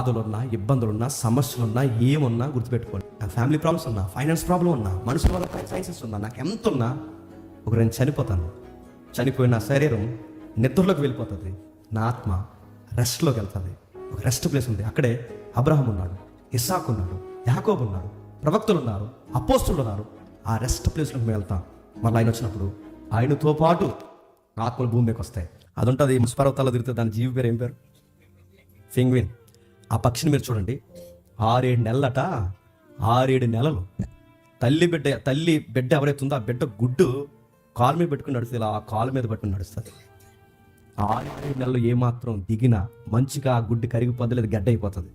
బాధలున్నా, ఇబ్బందులున్నా, సమస్యలున్నా, ఏమున్నా గుర్తుపెట్టుకోండి. నా ఫ్యామిలీ ప్రాబ్లమ్స్ ఉన్నా, ఫైనాన్స్ ప్రాబ్లం ఉన్నా, మనుషుల వల్ల సైన్సెస్ ఉన్నా, నాకు ఎంత ఉన్నా ఒక నేను చనిపోతాను. చనిపోయిన నా శరీరం నిద్రలోకి వెళ్ళిపోతుంది, నా ఆత్మ రెస్ట్లోకి వెళ్తుంది. ఒక రెస్ట్ ప్లేస్ ఉంది. అక్కడే అబ్రహాం ఉన్నాడు, ఇస్సాకు ఉన్నాడు, యాకోబు ఉన్నాడు, ప్రవక్తలు ఉన్నారు, అపోస్తులు ఉన్నారు. ఆ రెస్ట్ ప్లేస్లోకి మేము వెళ్తాం. మళ్ళీ ఆయన వచ్చినప్పుడు ఆయనతో పాటు ఆత్మలు భూమి మీదకి వస్తాయి. అది ఉంటుంది ముస్పర్వతాల్లో తిరుగుతుంది. దాని జీవి పేరు ఏం పేరు? పెంగ్విన్. ఆ పక్షిని మీరు చూడండి, 6-7 నెలలట. 6-7 నెలలు తల్లి బిడ్డ ఎవరైతే ఉందో ఆ బిడ్డ గుడ్డు కాలు మీద పెట్టుకుని నడుస్తుంది. ఇలా ఆ కాలు మీద పెట్టుకుని నడుస్తుంది. 6-7 నెలలు ఏమాత్రం దిగినా మంచిగా ఆ గుడ్డు కరిగిపోద్ది, లేదా గడ్డ అయిపోతుంది,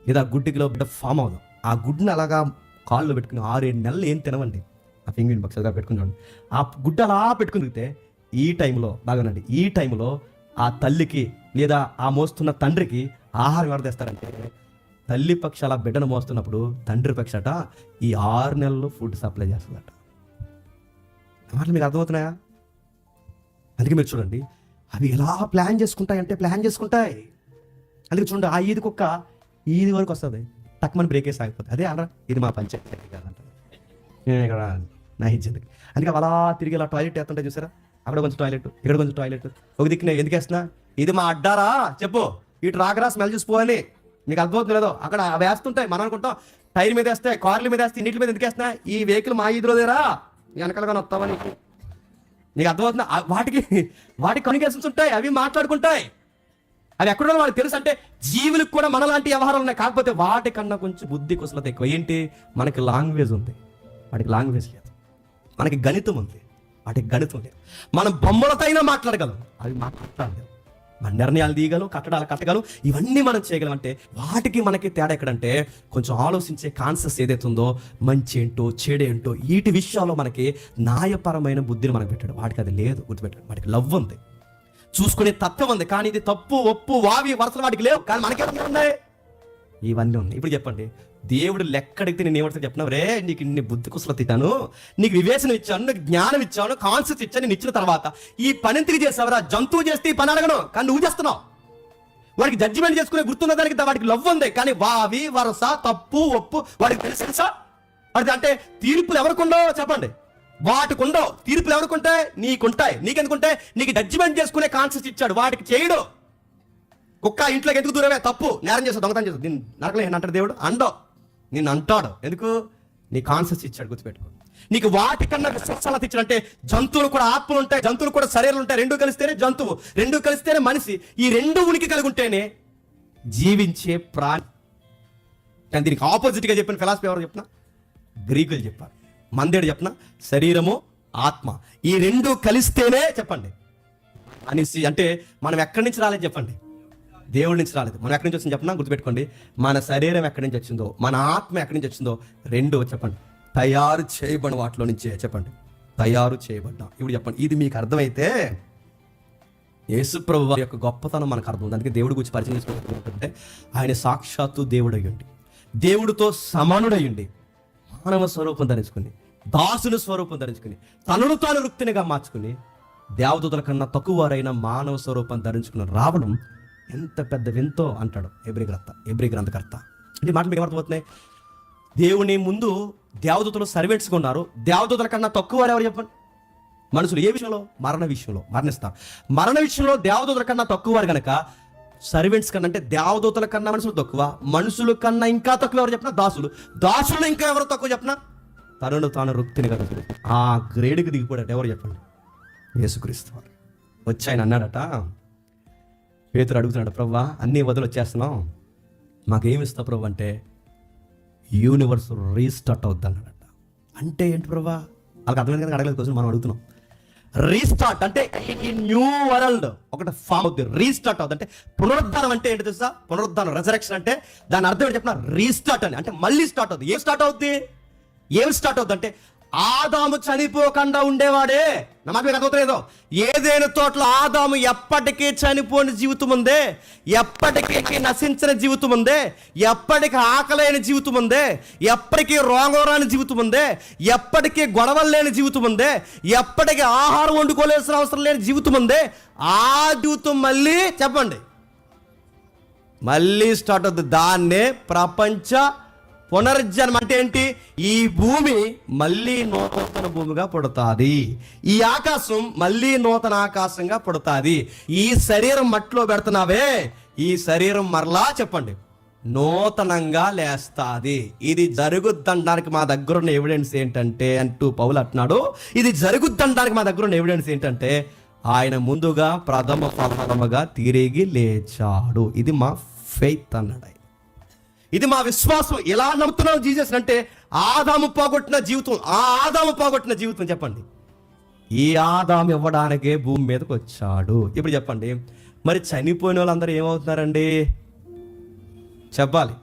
లేదా ఆ గుడ్డుకిలో బిడ్డ ఫామ్ అవుతుంది. ఆ గుడ్డుని అలాగా కాళ్ళు పెట్టుకుని 6-7 నెలలు ఏం తినవండి. ఆ పెంగ్విన్ పక్షిగా పెట్టుకుని ఆ గుడ్డ అలా పెట్టుకుని దిగితే ఈ టైంలో బాగానండి, ఈ టైంలో ఆ తల్లికి లేదా ఆ మోస్తున్న తండ్రికి ఆహారం ఎవరు తెస్తారంటే, తల్లి పక్షి అలా బిడ్డను మోస్తున్నప్పుడు తండ్రి పక్షట ఈ 6 నెలలు ఫుడ్ సప్లై చేస్తుందట. మాటలు మీకు అర్థమవుతున్నాయా? అందుకే మీరు చూడండి, అవి ఎలా ప్లాన్ చేసుకుంటాయి. అందుకే చూడండి, ఆ ఈది కుక్క ఈది వరకు వస్తుంది, తక్కువని బ్రేక్ వేసి ఆగిపోతుంది. అదే అనరా, ఇది మా పంచాయతీ కాదంట, నేను ఇక్కడ నా ఇచ్చేందుకు. అందుకే అలా తిరిగి ఇలా టాయిలెట్ వేస్తుంటే చూసారా, అక్కడ కొంచెం టాయిలెట్, ఇక్కడ కొంచెం టాయిలెట్, ఒక దిక్కునే ఎందుకు వేస్తున్నా, ఇది మా అడ్డారా చెప్పు, ఇటు రాకరా స్మెల్ చూసిపోవాలి. మీకు అర్థమవుతుంది లేదో? అక్కడ వేస్తుంటాయి, మనం అనుకుంటాం టైర్ మీద వేస్తాయి, కార్ల మీద వేస్తాయి, ఇంటి మీద ఎందుకు వేస్తున్నా, ఈ వెహికల్ మా ఈదులోదేరా వెనకాలగా వస్తావా నీకు అర్థమవుతుందా? వాటికి కమ్యూనికేషన్స్ ఉంటాయి, అవి మాట్లాడుకుంటాయి. అవి ఎక్కడో వాళ్ళకి తెలుసు. అంటే జీవులకు కూడా మనలాంటి వ్యవహారాలు ఉన్నాయి, కాకపోతే వాటికన్నా కొంచెం బుద్ధి కుశలత ఎక్కువ. ఏంటి? మనకి లాంగ్వేజ్ ఉంది, వాటికి లాంగ్వేజ్ లేదు. మనకి గణితం ఉంది, వాటికి గణితం లేదు. మనం బొమ్మలతో అయినా మాట్లాడగలం, అవి మాట్లాడలేదు. మన నిర్ణయాలు తీయగలం, కట్టడాలు కట్టగలం, ఇవన్నీ మనం చేయగలం. అంటే వాటికి మనకి తేడా ఎక్కడంటే, కొంచెం ఆలోచించే కాన్సెప్ట్ ఏదైతే ఉందో, మంచి ఏంటో చెడేంటో వీటి విషయాల్లో మనకి న్యాయపరమైన బుద్ధిని మనకు పెట్టాడు. వాటికి అది లేదు, గుర్తుపెట్టాడు. వాటికి లవ్ ఉంది, చూసుకునే తత్వం ఉంది, కానీ ఇది తప్పు ఒప్పు వావి వరుసలు వాటికి లేవు, కానీ మనకేమన్నా ఉన్నాయి, ఇవన్నీ ఉన్నాయి. ఇప్పుడు చెప్పండి, దేవుడు లెక్కడిగితే నేను ఏమంటే చెప్పినావు రే, నీకు ఇన్ని బుద్ధి కుశలత ఇచ్చాను, నీకు వివేచన ఇచ్చాను, నీకు జ్ఞానం ఇచ్చాను, కాన్సెప్ట్ ఇచ్చాను, నేను ఇచ్చిన తర్వాత ఈ పని ఎందుకు చేసావురా? జంతువు చేస్తే ఈ పని అడగను, కానీ నువ్వు చేస్తున్నావు. వాడికి జడ్జిమెంట్ చేసుకునే గుర్తున్న దానికి వాడికి లవ్ ఉంది, కానీ వావి వరస తప్పు ఒప్పు వాడికి తెలుసా? వాడికి అంటే తీర్పులు ఎవరికి ఉండవు చెప్పండి? వాటికి ఉండవు. తీర్పులు ఎవరికుంటాయి? నీకుంటాయి. నీకెందుకుంటాయి? నీకు జడ్జిమెంట్ చేసుకునే కాన్సెప్ట్ ఇచ్చాడు, వాటికి చేయడు. కుక్క ఇంట్లోకి ఎందుకు దూరమే? తప్పు, నేరం చేస్తావు, దొంగతనం చేస్తావు, నేను నరకలే అంటాడు దేవుడు? అండవు, నిన్ను అంటాడు. ఎందుకు? నీ కాన్సెప్ట్ ఇచ్చాడు, గుర్తుపెట్టుకో. నీకు వాటికన్నా విశ్వాసాలత ఇచ్చాడంటే, జంతువులు కూడా ఆత్మలు ఉంటాయి, జంతువులు కూడా శరీరాలు ఉంటాయి. రెండు కలిస్తేనే జంతువు, రెండు కలిస్తేనే మనిషి. ఈ రెండు ఉనికి కలిగి ఉంటేనే జీవించే ప్రాణి. కానీ దీనికి ఆపోజిట్గా చెప్పిన ఫిలాసఫీ ఎవరు చెప్పిన? గ్రీకులు చెప్పారు. మందేడు చెప్పిన శరీరము ఆత్మ, ఈ రెండు కలిస్తేనే చెప్పండి మనిషి. అంటే మనం ఎక్కడి నుంచి రాలేదు చెప్పండి? దేవుడి నుంచి రాలేదు. మనం ఎక్కడి నుంచి వచ్చింది చెప్పినా గుర్తుపెట్టుకోండి. మన శరీరం ఎక్కడి నుంచి వచ్చిందో, మన ఆత్మ ఎక్కడి నుంచి వచ్చిందో, రెండు చెప్పండి తయారు చేయబడిన వాటిలో నుంచే చెప్పండి తయారు చేయబడ్డా. ఇప్పుడు చెప్పండి, ఇది మీకు అర్థమైతే యేసుప్రభువు వారి యొక్క గొప్పతనం మనకు అర్థం ఉంది. అందుకే దేవుడి గురించి పరిచయం చేసుకుంటే, ఆయన సాక్షాత్తు దేవుడు అయ్యుండి, దేవుడితో సమానుడయ్యుండి, మానవ స్వరూపం ధరించుకుని, దాసుని స్వరూపం ధరించుకుని, తనను తాను రుక్తినిగా మార్చుకుని, దేవదూతల కన్నా తక్కువ వారైన మానవ స్వరూపం ధరించుకుని రావడం ఎంత పెద్ద వింతో అంటాడు ఎబ్రీ గ్రంథకర్త. అంటే మాట మీకు ఏమర్థమవుతున్నాయి? దేవుని ముందు దేవదూతలు సర్వెంట్స్గా ఉన్నారు. దేవదూతల కన్నా తక్కువ వారు ఎవరు చెప్పండి? మనుషులు. ఏ విషయంలో? మరణ విషయంలో. మరణిస్తారు. మరణ విషయంలో దేవదూతల కన్నా తక్కువ వారు కనుక, సర్వెంట్స్ కన్నా అంటే దేవదూతల కన్నా మనుషులు తక్కువ, మనుషుల కన్నా ఇంకా తక్కువ ఎవరు చెప్పినా? దాసులు. దాసులు ఇంకా ఎవరు తక్కువ చెప్పినా? తనను తాను రుక్తిని కదా. ఆ గ్రేడ్కి దిగిపోయాడట ఎవరు చెప్పండి? యేసుక్రీస్తు వారు. వచ్చి ఆయన అన్నాడట, పేతురు అడుగుతున్నాడు, ప్రభువా అన్నీ వదిలి వచ్చేస్తున్నాం, మాకేమిస్తావు ప్రభు అంటే, యూనివర్స్ రీస్టార్ట్ అవుద్ది అన్నాడట. అంటే ఏంటి ప్రభువా? వాళ్ళకి అర్థమైంది కదా, అడగలేదు కోసం మనం అడుగుతున్నాం. రీస్టార్ట్ అంటే ఈ న్యూ వరల్డ్ ఒకటి ఫామ్ అవుద్ది, రీస్టార్ట్ అవుద్ది. అంటే పునరుద్ధానం అంటే ఏంటి తెలుసా? పునరుద్ధానం, రెజరెక్షన్ అంటే దాని అర్థం ఏంటి చెప్పిన? రీస్టార్ట్ అని. అంటే మళ్ళీ స్టార్ట్ అవుద్ది. ఏం స్టార్ట్ అవుద్ది? అంటే ఆదాము చనిపోకుండా ఉండేవాడే. నమ్మకం అర్థమవుతుందో? ఏదైనా తోటలో ఆదాము ఎప్పటికీ చనిపోని జీవితం ఉందే, ఎప్పటికీ నశించిన జీవితం ఉందే, ఎప్పటికీ ఆకలైన జీవితం ఉందే, ఎప్పటికీ రోగం రాని జీవితం ఉందే, ఎప్పటికీ గొడవలు లేని జీవితం ఉందే, ఎప్పటికీ ఆహారం వండుకోలేసిన అవసరం లేని జీవితం ఉందే. ఆ జీవితం మళ్ళీ చెప్పండి మళ్ళీ స్టార్ట్ అవుతుంది. దాన్నే ప్రపంచ పునరుజ్జన్మ అంటే ఏంటి? ఈ భూమి మళ్ళీ నూతన భూమిగా పుడతాది, ఈ ఆకాశం మళ్ళీ నూతన ఆకాశంగా పుడతాది. ఈ శరీరం మట్టిలో పెడుతున్నావే, ఈ శరీరం మరలా చెప్పండి నూతనంగా లేస్తాది. ఇది జరుగుద్దనడానికి మా దగ్గర ఉన్న ఎవిడెన్స్ ఏంటంటే అంటూ పౌలు అంటున్నాడు, ఇది జరుగుద్దనడానికి మా దగ్గర ఉన్న ఎవిడెన్స్ ఏంటంటే ఆయన ముందుగా ప్రథమ ఫలముగా తిరిగి లేచాడు. ఇది మా ఫెయిత్ అన్నాడు ఆయన. ఇది మా విశ్వాసం. ఎలా నమ్ముతున్నాం జీసస్ అంటే ఆదాము పోగొట్టిన జీవితం, ఆ ఆదాము పోగొట్టిన జీవితం చెప్పండి ఈ ఆదాము ఇవ్వడానికే భూమి మీదకి వచ్చాడు. ఇప్పుడు చెప్పండి, మరి చనిపోయిన వాళ్ళందరూ ఏమవుతున్నారండి? చెప్పాలి.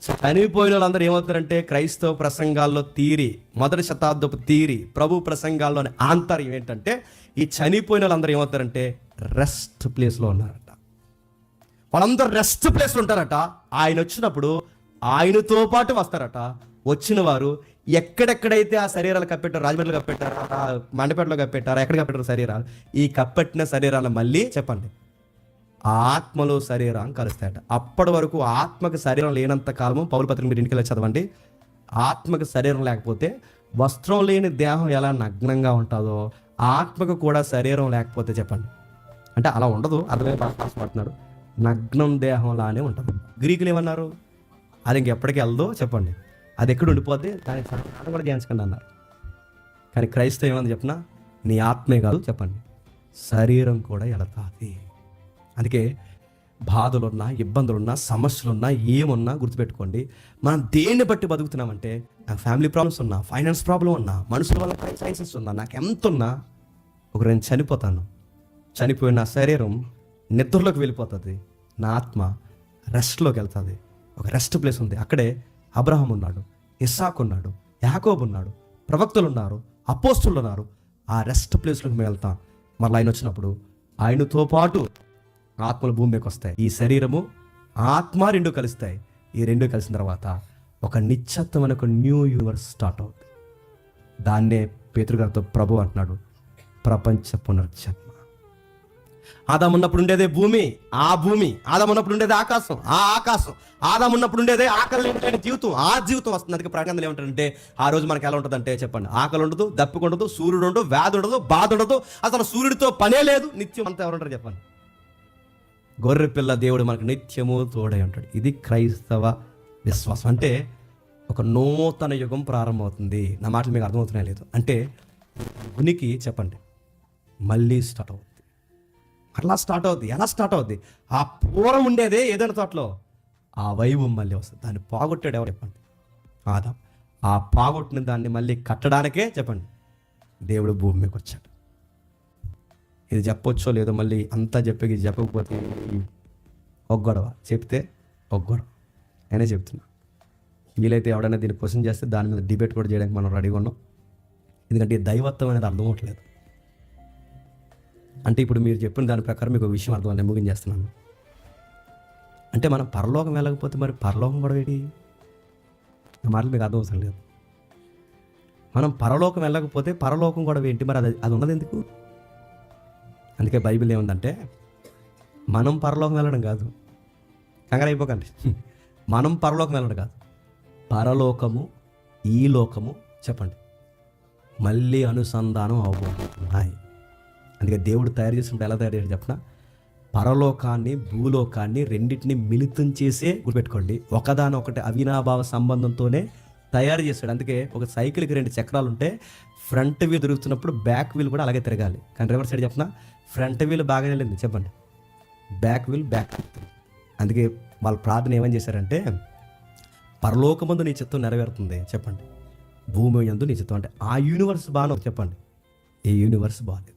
చనిపోయిన వాళ్ళందరూ ఏమవుతారంటే క్రైస్తవ ప్రసంగాల్లో తీరి, మొదటి శతాబ్దపు తీరి, ప్రభు ప్రసంగాల్లోని ఆంతర్యం ఏంటంటే ఈ చనిపోయిన వాళ్ళందరూ ఏమవుతారంటే రెస్ట్ ప్లేస్లో ఉన్నారట. వాళ్ళందరూ రెస్ట్ ప్లేస్లో ఉంటారట. ఆయన వచ్చినప్పుడు ఆయనతో పాటు వస్తారట. వచ్చిన వారు ఎక్కడెక్కడైతే ఆ శరీరాలు కప్పెట్టారు, రాజమండ్రిలో కప్పెట్టారు, మండపేటలో కప్పెట్టారు, ఎక్కడ కప్పెట్టారు శరీరాలు, ఈ కప్పెట్టిన శరీరాలు మళ్ళీ చెప్పండి ఆత్మలో శరీరం కలుస్తాయట. అప్పటి వరకు ఆత్మకు శరీరం లేనంత కాలము, పౌలు పత్రిక మీరు ఇంటికి వెళ్ళి చదవండి, ఆత్మకు శరీరం లేకపోతే వస్త్రం లేని దేహం ఎలా నగ్నంగా ఉంటుందో ఆత్మకు కూడా శరీరం లేకపోతే చెప్పండి అంటే అలా ఉండదు. అర్థమే పడుతున్నాడు. నగ్నం దేహంలానే ఉంటుంది. గ్రీకులు ఏమన్నారు? అది ఇంకెప్పటికీ వెళ్దో చెప్పండి, అది ఎక్కడ ఉండిపోతే దానికి సమాధానం కూడా ధ్యానించకండి అన్నారు. కానీ క్రైస్తవం ఏమని చెప్పినా నీ ఆత్మే కాదు చెప్పండి శరీరం కూడా వెళతాది. అందుకే బాధలున్నా, ఇబ్బందులున్నా, సమస్యలున్నా, ఏమున్నా గుర్తుపెట్టుకోండి, మనం దేన్ని బట్టి బతుకుతున్నామంటే నాకు ఫ్యామిలీ ప్రాబ్లమ్స్ ఉన్నా, ఫైనాన్స్ ప్రాబ్లం ఉన్నా, మనుషుల వల్ల క్రైసిస్ ఉన్నా, నాకు ఎంత ఉన్నా ఒక నేను చనిపోతాను. చనిపోయిన నా శరీరం నిద్రలోకి వెళ్ళిపోతుంది, నా ఆత్మ రెస్ట్లోకి వెళ్తుంది. ఒక రెస్ట్ ప్లేస్ ఉంది. అక్కడే అబ్రహాం ఉన్నాడు, ఇస్సాకు ఉన్నాడు, యాకోబు ఉన్నాడు, ప్రవక్తలు ఉన్నారు, అపోస్తులు ఉన్నారు. ఆ రెస్ట్ ప్లేస్లోకి మేము వెళ్తాం. మళ్ళీ ఆయన వచ్చినప్పుడు ఆయనతో పాటు ఆత్మలు భూమి మీదకి వస్తాయి. ఈ శరీరము ఆత్మ రెండు కలుస్తాయి. ఈ రెండు కలిసిన తర్వాత ఒక నిశ్చత్వమైన ఒక న్యూ యూనివర్స్ స్టార్ట్ అవుతుంది. దాన్నే పేతురు గారితో ప్రభు అంటున్నాడు ప్రపంచ పునర్జన్మ. ఆదాము ఉన్నప్పుడు ఉండేదే భూమి, ఆ భూమి. ఆదాము ఉన్నప్పుడు ఉండేదే ఆకాశం, ఆ ఆకాశం. ఆదాము ఉన్నప్పుడు ఉండేదే ఆకలి లేని జీవితం, ఆ జీవితం వస్తుంది. అందుకే ప్రకటనలు ఏమంటారంటే ఆ రోజు మనకి ఎలా ఉంటుందంటే చెప్పండి ఆకలి ఉండదు, దప్పిక ఉండదు, సూర్యుడు ఉండదు, వ్యాధి ఉండదు, బాధ ఉండదు, అసలు సూర్యుడితో పనే లేదు. నిత్యం అంతా ఎవరుంటారు చెప్పండి గొర్రె పిల్ల దేవుడు మనకు నిత్యము తోడై ఉంటాడు. ఇది క్రైస్తవ విశ్వాసం. అంటే ఒక నూతన యుగం ప్రారంభమవుతుంది. నా మాటలు మీకు అర్థమవుతున్నాయి లేదు అంటే ఉనికి చెప్పండి మళ్ళీ స్టార్ట్ అవుతుంది. అట్లా స్టార్ట్ అవుద్ది. ఎలా స్టార్ట్ అవుద్ది? ఆ పూర్వం ఉండేదే ఏదైనా తోటలో ఆ వైభవం మళ్ళీ వస్తుంది. దాన్ని పోగొట్టాడు ఎవరు చెప్పండి? ఆదాం. ఆ పోగొట్టిన దాన్ని మళ్ళీ కట్టడానికే చెప్పండి దేవుడు భూమి మీదకి వచ్చాడు. ఇది చెప్పొచ్చో లేదో మళ్ళీ అంతా చెప్పకపోతే ఒక గొడవ, చెప్తే ఒక గొడవ. అయినా చెప్తున్నా, వీలైతే ఎవడైనా దీన్ని క్వశ్చన్ చేస్తే దాని మీద డిబేట్ కూడా చేయడానికి మనం రెడీగా ఉన్నాం. ఎందుకంటే దైవత్వం అనేది అర్థం అవ్వట్లేదు. అంటే ఇప్పుడు మీరు చెప్పిన దాని ప్రకారం మీకు ఒక విషయం అర్థం నేను ముగించేస్తున్నాను. అంటే మనం పరలోకం వెళ్ళకపోతే మరి పరలోకం కూడా ఏంటి? నా మాటలు మీకు అర్థం అవసరం లేదు. మనం పరలోకం వెళ్ళకపోతే పరలోకం కూడా ఏంటి? మరి అది ఉన్నది ఎందుకు? అందుకే బైబిల్ ఏముందంటే మనం పరలోకం వెళ్ళడం కాదు, కంగారు అయిపోకండి, మనం పరలోకం వెళ్ళడం కాదు, పరలోకము ఈ లోకము చెప్పండి మళ్ళీ అనుసంధానం అవబోతున్నాయి. అందుకే దేవుడు తయారు చేసినప్పుడు ఎలా తయారు చేసి చెప్పిన పరలోకాన్ని భూలోకాన్ని రెండింటిని మిళితం చేసే గుర్తుపెట్టుకోండి. ఒకదానొకటి అవినాభావ సంబంధంతోనే తయారు చేశాడు. అందుకే ఒక సైకిల్కి 2 చక్రాలు ఉంటే ఫ్రంట్ వీల్ తిరుగుతున్నప్పుడు బ్యాక్ వీల్ కూడా అలాగే తిరగాలి. కానీ రివర్స్ సైడ్ చెప్పిన ఫ్రంట్ వీల్ బాగానే వెళ్ళింది చెప్పండి, బ్యాక్ వీల్ బ్యాక్. అందుకే వాళ్ళ ప్రార్థన ఏమని చేశారంటే పరలోకమందు నీ చిత్తం నెరవేరుతుంది చెప్పండి, భూమి యందు నీ చిత్తం. అంటే ఆ యూనివర్స్ బాగా చెప్పండి, ఏ యూనివర్స్ బాగాలేదు.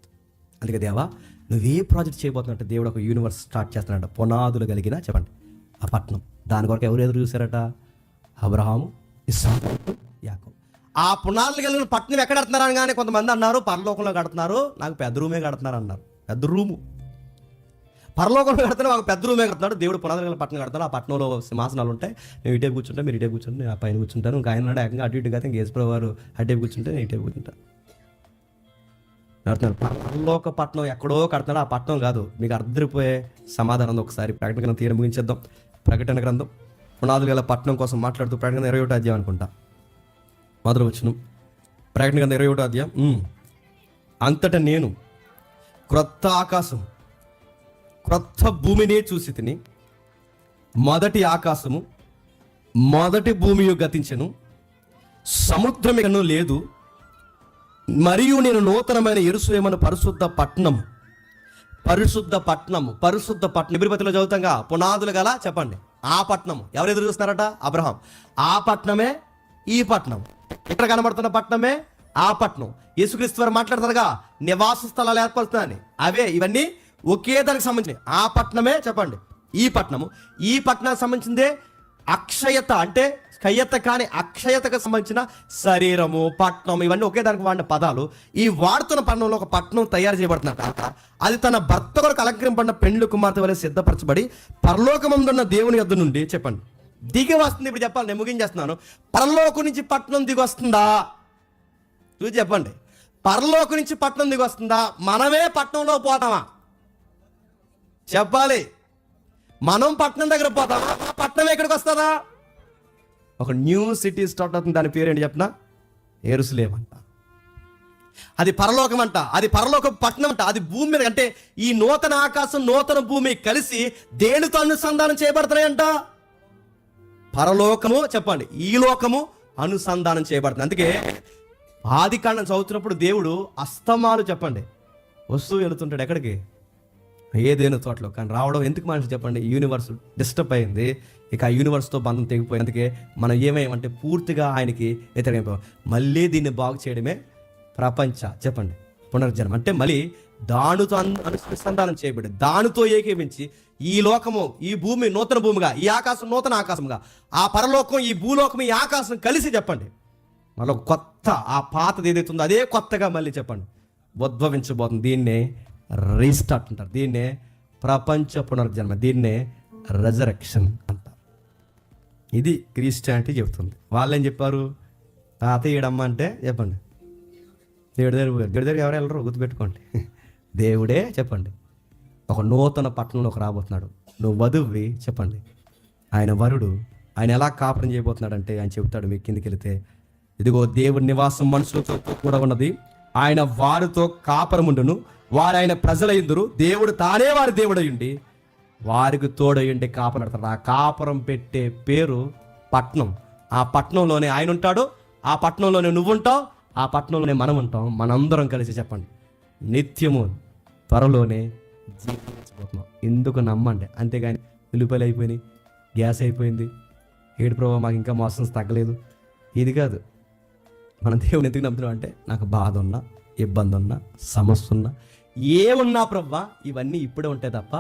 అందుకే దేవా నువ్వే ప్రాజెక్ట్ చేయబోతున్నట్టు దేవుడు ఒక యూనివర్స్ స్టార్ట్ చేస్తున్నాడంట, పునాదులు కలిగిన చెప్పండి ఆ పట్టణం. దాని కొరకు ఎవరు ఎదురు చూశారట? అబ్రహాము, ఇస్సాకు, యాకోబు. ఆ పునాదులు కలిగిన పట్టణం ఎక్కడ కడుతున్నారు అనగానే కొంతమంది అన్నారు పరలోకంలో కడుతున్నారు, నాకు పెద్ద రూమే కడుతున్నారు అన్నారు. పెద్ద రూము పరలోకంలో కడుతున్నా, ఒక పెద్ద రూమే కడుతున్నాడు. దేవుడు పునాదులు కలిగిన పట్టణం కడతాడు. ఆ పట్టణంలో సింహాసనాలు ఉంటాయి. నేను ఇటే కూర్చుంటా, మీరు ఇటే కూర్చుంటే నేను ఆ పైన కూర్చుంటాను. ఇంకా ఆయన ఏకంగా అటు ఇటు కదా, ఇంకా యేసుప్రభువు వారు అటే కూర్చుంటే నేను ఇటే కూర్చుంటాను. పరలోక పట్టణం ఎక్కడో కడుతున్నాడు, ఆ పట్టణం కాదు. మీకు అర్థమైపోయే సమాధానం ఒకసారి ప్రకటన తీయడం ముగించేద్దాం. ప్రకటన గ్రంథం పునాదులు గల పట్టణం కోసం మాట్లాడుతూ ప్రకటన 21 అధ్యాయం అనుకుంటా మొదలు వచ్చును. ప్రకటన గ్రంథం 21 అధ్యాయం. అంతటా నేను క్రొత్త ఆకాశం క్రొత్త భూమిని చూసి తిని, మొదటి ఆకాశము మొదటి భూమియు గతించెను, సముద్రం ఇకను లేదు. మరియు నేను నూతనమైన యెరూషలేమును పరిశుద్ధ పట్టణము ఎబ్రిపతిలో చదువుతాంగా, పునాదులు గల చెప్పండి ఆ పట్టణం. ఎవరు ఎదురు చూస్తున్నారట? అబ్రహాం. ఆ పట్టణమే ఈ పట్టణం. ఇక్కడ కనబడుతున్న పట్టణమే ఆ పట్టణం. యేసుక్రీస్తు వారు మాట్లాడతారుగా, నివాస స్థలాలు ఏర్పడుతున్నాయని. అవే ఇవన్నీ ఒకే దానికి సంబంధించినవి. ఆ పట్టణమే చెప్పండి ఈ పట్టణము. ఈ పట్టణానికి సంబంధించిందే అక్షయత, అంటే కయ్యత కాని అక్షయతకు సంబంధించిన శరీరము, పట్నం, ఇవన్నీ ఒకే దానికి వాడిన పదాలు. ఈ వాడుతున్న పట్టణంలో ఒక పట్టణం తయారు చేయబడుతున్నట్ట. అది తన భర్త కొరకు అలంకరింపబడిన పెండ్లి కుమార్తె వలె సిద్ధపరచబడి పరలోకమందున్న దేవుని యొద్ద నుండి చెప్పండి దిగి వస్తుంది. ఇప్పుడు చెప్పాలి, నేను ముగించేస్తున్నాను. పరలోకం నుంచి పట్టణం దిగి వస్తుందా? చూసి చెప్పండి. పరలోకం నుంచి పట్టణం దిగి వస్తుందా? మనమే పట్టణంలో పోతామా? చెప్పాలి. మనం పట్టణం దగ్గర పోతామా? పట్టణం ఎక్కడికి వస్తుందా? ఒక న్యూ సిటీ స్టార్ట్ అవుతుంది. దాని పేరు ఏంటి చెప్పిన? యెరూషలేము అంట. అది పరలోకం అంట. అది పరలోక పట్టణం అంట. అది భూమి మీద, అంటే ఈ నూతన ఆకాశం నూతన భూమి కలిసి దేనితో అనుసంధానం చేయబడుతున్నాయంట? పరలోకము చెప్పండి, ఈ లోకము అనుసంధానం చేయబడుతుంది. అందుకే ఆదికాండం చదువుతున్నప్పుడు దేవుడు అస్తమాలు చెప్పండి వస్తూ వెళుతుంటాడు. ఎక్కడికి? ఏదైనా తోటలో. కానీ రావడం ఎందుకు మనిషి చెప్పండి? యూనివర్స్ డిస్టర్బ్ అయింది. ఇక ఆ యూనివర్స్తో బంధం తెగిపోయింది. అందుకే మనం ఏమేమంటే పూర్తిగా ఆయనకి వ్యతిరేకం. మళ్ళీ దీన్ని బాగు చేయడమే ప్రపంచ చెప్పండి పునర్జన్మ. అంటే మళ్ళీ దానితో అనుసంధానం చేయబడి, దానితో ఏకీవించి ఈ లోకము, ఈ భూమి నూతన భూమిగా, ఈ ఆకాశం నూతన ఆకాశంగా, ఆ పరలోకం, ఈ భూలోకం, ఈ ఆకాశం కలిసి చెప్పండి మళ్ళీ కొత్త, ఆ పాతది ఏదైతుందో అదే కొత్తగా మళ్ళీ చెప్పండి ఉద్భవించబోతుంది. దీన్నే రీస్టార్ట్ అంటారు. దీన్నే ప్రపంచ పునర్జన్మ, దీన్నే రెజరెక్షన్ అంటారు. ఇది క్రిస్టియానిటీ చెబుతుంది. వాళ్ళేం చెప్పారు? తాతయ్యడమ్మ అంటే చెప్పండి దేవుడి దగ్గర ఎవరు వెళ్ళరు, గుర్తుపెట్టుకోండి. దేవుడే చెప్పండి ఒక నూతన పట్టణంలోకి రాబోతున్నాడు. నువ్వు వధువి చెప్పండి, ఆయన వరుడు. ఆయన ఎలా కాపురం చేయబోతున్నాడు అంటే ఆయన చెబుతాడు మీకు కిందికి వెళితే, ఇదిగో దేవుడి నివాసం మనుషులతో కూడా ఉన్నది, ఆయన వారితో కాపురముండును, వారు ఆయన ప్రజలయ్యుందురు, దేవుడు తానే వారి దేవుడయ్యుండి వారికి తోడయ్యుండి కాపురం. ఆ కాపురం పెట్టే పేరు పట్నం. ఆ పట్నంలోనే ఆయన ఉంటాడు, ఆ పట్నంలోనే నువ్వు ఉంటావు, ఆ పట్నంలోనే మనం ఉంటాం. మనందరం కలిసి చెప్పండి నిత్యము త్వరలోనే జీవించబోతున్నాం. ఎందుకు నమ్మండి. అంతేగాని ఉల్లిపాయలు అయిపోయినాయి, గ్యాస్ అయిపోయింది, ఏడు ప్రభావ మాకు ఇంకా మోసం తగ్గలేదు, ఇది కాదు. మన దేవుని ఎందుకు నమ్ముతున్నాం అంటే, నాకు బాధ ఉన్నా, ఇబ్బంది ఉన్నా, సమస్య ఉన్నా, ఏమున్నా ప్రభా ఇవన్నీ ఇప్పుడే ఉంటాయి తప్ప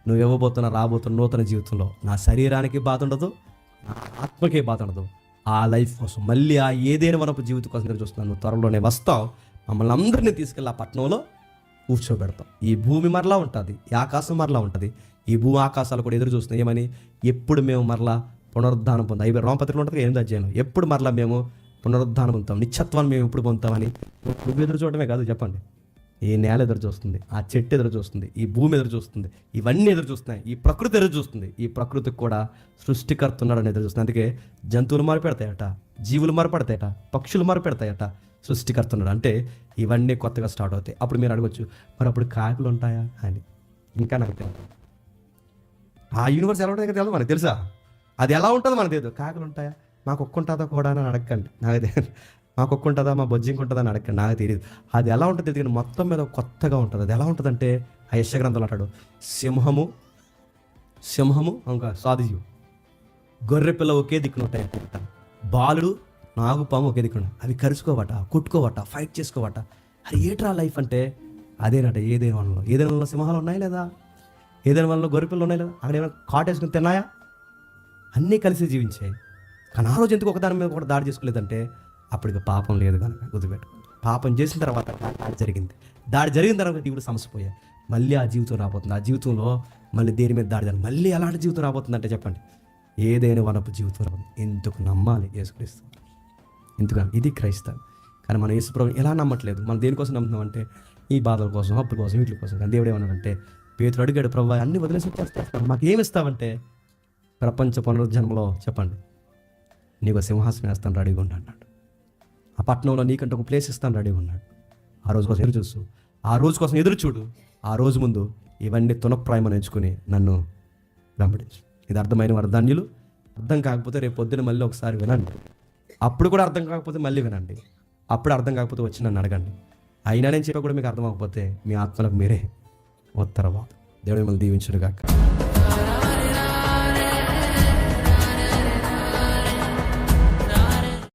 నువ్వు ఇవ్వబోతున్న రాబోతున్న నూతన జీవితంలో నా శరీరానికి బాధ ఉండదు, నా ఆత్మకే బాధ ఉండదు. ఆ లైఫ్ కోసం మళ్ళీ ఆ ఏదైనా వనపు జీవితం కోసం నేను చూస్తున్నాను. నువ్వు త్వరలోనే వస్తావు, మమ్మల్ని అందరినీ తీసుకెళ్ళి ఆ పట్టణంలో కూర్చోబెడతాం. ఈ భూమి మరలా ఉంటుంది, ఈ ఆకాశం మరలా ఉంటుంది. ఈ భూ ఆకాశాలు కూడా ఎదురు చూస్తున్నాయి ఏమని? ఎప్పుడు మేము మరలా పునరుద్ధానం పొందాం. ఇవి రోమపత్రికలు ఉంటుంది 8వ అధ్యాయం. ఎప్పుడు మరలా మేము పునరుద్ధానం పొందుతాం, నిత్యత్వాన్ని మేము ఎప్పుడు పొందుతామని నువ్వు ఎదురు చూడటమే కాదు చెప్పండి. ఈ నేల ఎదురు చూస్తుంది, ఆ చెట్టు ఎదురు చూస్తుంది, ఈ భూమి ఎదురు చూస్తుంది, ఇవన్నీ ఎదురు చూస్తున్నాయి, ఈ ప్రకృతి ఎదురు చూస్తుంది. ఈ ప్రకృతికి కూడా సృష్టికర్త ఉన్నాడని ఎదురు చూస్తుంది. అందుకే జంతువులు మారిపెడతాయట, జీవులు మారిపెడతాయట, పక్షులు మారిపెడతాయట, సృష్టికర్త ఉన్నాడు. అంటే ఇవన్నీ కొత్తగా స్టార్ట్ అవుతాయి. అప్పుడు మీరు అడగొచ్చు, మరి అప్పుడు కాకులు ఉంటాయా అని. ఇంకా నాకు తెలియదు ఆ యూనివర్స్ ఎలా ఉంటుంది తెలియదు మనకు తెలుసా? అది ఎలా ఉంటుందో మనకు తెలియదు. కాకులు ఉంటాయా, మాకు ఒక్క ఉంటుందా కూడా అని అడగండి. నాకు తెలియదు. మాకు ఒక్క ఉంటుందా, మా బొజ్జింకి ఉంటుందా అని అడగండి, నాకు తెలియదు. అది ఎలా ఉంటుంది తెలియదు, మొత్తం మీద కొత్తగా ఉంటుంది. అది ఎలా ఉంటుందంటే ఆ యెషయా గ్రంథంలో అంటాడు, సింహము ఇంకా సాధుజీవు, గొర్రె పిల్ల ఒకే దిక్కున ఉంటాయి అంట, బాలుడు నాగుపాము ఒకే దిక్కున, అవి కరుచుకోవట, కుట్టుకోవట, ఫైట్ చేసుకోవట. అది ఏట్రా లైఫ్ అంటే అదేనట. ఏదైనా వనలో సింహాలు ఉన్నాయి లేదా? ఏదైనా వనలో గొర్రె పిల్లలు ఉన్నాయి లేదా? అక్కడ ఏమైనా కాటేసుకుని తిన్నాయా? అన్నీ కలిసి జీవించాయి. కానీ ఆ రోజు ఎందుకు ఒకదాని మీద కూడా దాడి చేసుకోలేదంటే అప్పటికి పాపం లేదు కనుక. గుర్తుపెట్టుకోండి, పాపం చేసిన తర్వాత దాడి జరిగిన తర్వాత దేవుడు సమసిపోయాయి. మళ్ళీ ఆ జీవితం రాబోతుంది. ఆ జీవితంలో మళ్ళీ దేని మీద దాడి జరిగింది, మళ్ళీ అలాంటి జీవితం రాబోతుంది అంటే చెప్పండి ఏదైనా వనపు జీవితం రాబోతుంది. ఎందుకు నమ్మాలి యేసుక్రీస్తు? ఎందుకని? ఇది క్రైస్తవం. కానీ మనం యేసుప్రభుని ఎలా నమ్మట్లేదు. మనం దేనికోసం నమ్ముతున్నాం అంటే ఈ బాధల కోసం, అప్పుల కోసం, వీటి కోసం. కానీ దేవుడు ఏమన్నాడంటే, పేతురు అడిగాడు, ప్రభువా అన్ని వదిలేసి వచ్చేస్తాను, మాకు ఏమి ఇస్తావంటే ప్రపంచ పునరుజ్జన్మలో చెప్పండి, నీకు సింహాసనం వేస్తాను రెడీగా ఉండి అన్నాడు. ఆ పట్టణంలో నీకంటే ఒక ప్లేస్ ఇస్తాను రెడీగా ఉన్నాడు. ఆ రోజు కోసం ఎదురు చూస్తూ, ఆ రోజు కోసం ఎదురు చూడు. ఆ రోజు ముందు ఇవన్నీ తునప్రాయం ఎంచుకుని నన్ను వెంబడించు. ఇది అర్థమైన వారు ధన్యులు. అర్థం కాకపోతే రేపు పొద్దున మళ్ళీ ఒకసారి వినండి. అప్పుడు కూడా అర్థం కాకపోతే మళ్ళీ వినండి. అప్పుడు అర్థం కాకపోతే వచ్చి నన్ను అడగండి. అయినా నేను చెప్పా కూడా మీకు అర్థం అవ్వకపోతే మీ ఆత్మలకు మీరే ఉత్తరవాదం. దేవుడు మిమ్మల్ని దీవించును గాక.